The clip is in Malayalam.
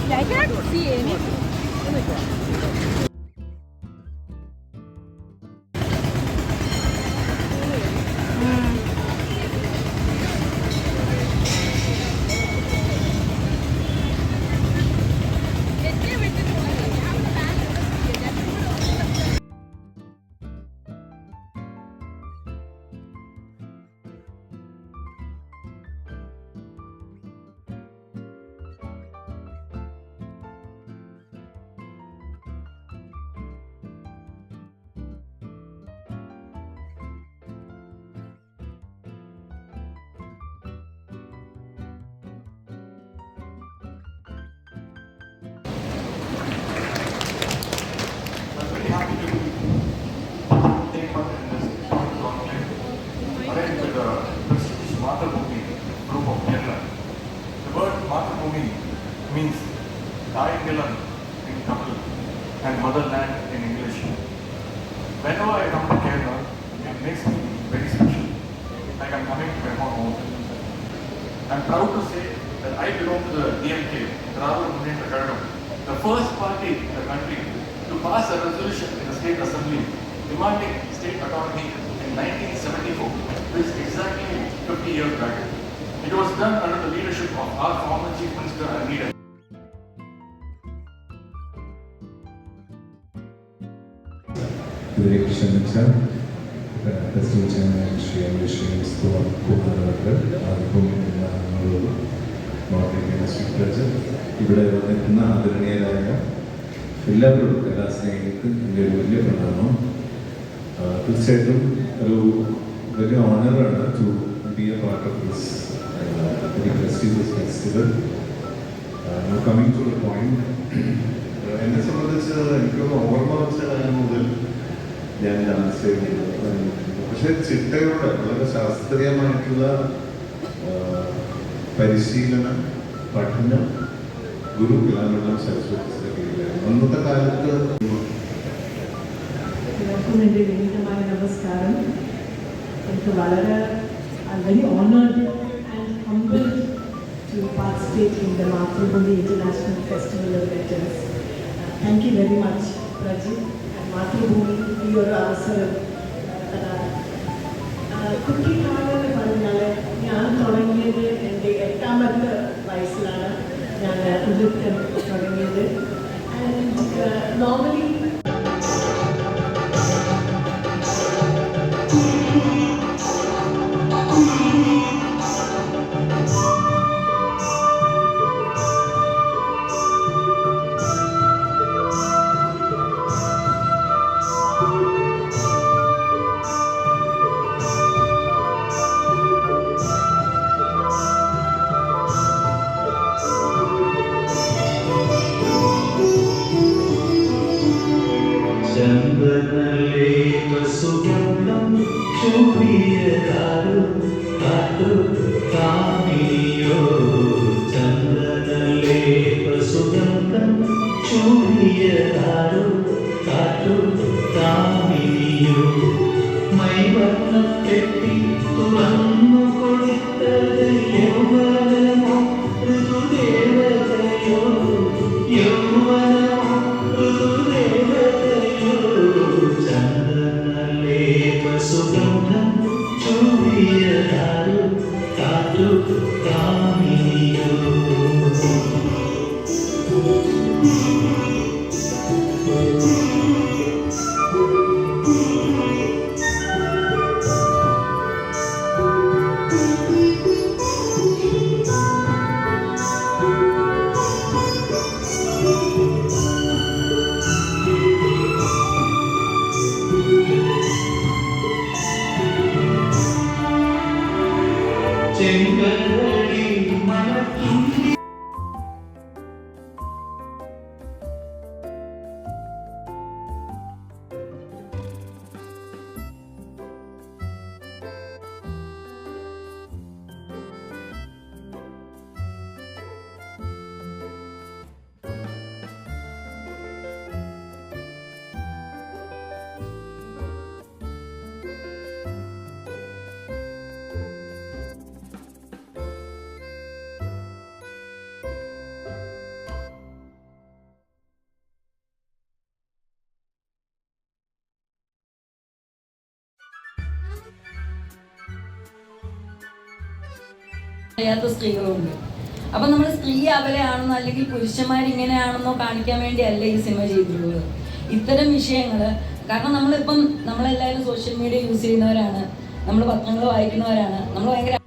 I cannot see anything. Means Thai-Nilan in Tamil and motherland in English. Whenever I come to Kerala, it makes me very special, like I'm coming to my home. I'm proud to say that I belong to the DMK, Dravid Munnetra Kazhagam, the first party in the country to pass a resolution in the State Assembly demanding state autonomy in 1974, which is exactly 50 years back. It was done under the leadership of our former Chief Minister and leader. ഇതിലേക്ക് ക്ഷണിച്ച ഫെസ്റ്റിവൽ ചെയർമാൻ ശ്രീ ആർക്കും നമ്മളോട് മോഡറേറ്റ് ശ്രീ പ്രജൻ ഇവിടെ വന്നിരിക്കുന്ന ആദരണീയരായ എല്ലാവരോടും എല്ലാ സ്നേഹിതർക്കും എൻ്റെ ഒരു വലിയ പ്രണാമം. തീർച്ചയായിട്ടും ഒരു വലിയ ഓണറാണ് to be a part of this very prestigious festival. Coming to the point, എന്നെ സംബന്ധിച്ച് എനിക്കൊന്ന് ഓർമ്മ വെച്ച കാലം മുതൽ ഞാൻ ഡാൻസ് ചെയ്യുന്നത്. പക്ഷെ ചിട്ടയോടെ വളരെ ശാസ്ത്രീയമായിട്ടുള്ള പരിശീലനം, പഠനം ഗുരു കലാമണ്ഡലം സരസ്വതി കീഴിലായിരുന്നു. അന്നത്തെ കാലത്ത് എൻ്റെ വിനീതമായ നമസ്കാരം. എനിക്ക് വളരെ very honored and humbled to participate in the Mathrubhumi International Festival of Letters. Thank you very much, Rajit and Mathrubhumi, ഈ ഒരു അവസരം. കുട്ടിക്കാലം എന്ന് പറഞ്ഞാൽ ഞാൻ തുടങ്ങിയത് എൻ്റെ 8ാമത്തെ വയസ്സിലാണ് ഞാൻ നൃത്തം തുടങ്ങിയത്. ആൻഡ് നോർമലി അറിയാത്ത സ്ത്രീകളുണ്ട്. അപ്പം നമ്മൾ സ്ത്രീ അബലയാണെന്നോ അല്ലെങ്കിൽ പുരുഷന്മാരിങ്ങനെയാണെന്നോ കാണിക്കാൻ വേണ്ടിയല്ല ഈ സിനിമ ചെയ്തിട്ടുള്ളത്. ഇത്തരം വിഷയങ്ങൾ, കാരണം നമ്മളെല്ലാവരും സോഷ്യൽ മീഡിയ യൂസ് ചെയ്യുന്നവരാണ്, നമ്മൾ പത്രങ്ങൾ വായിക്കുന്നവരാണ്, നമ്മൾ ഭയങ്കര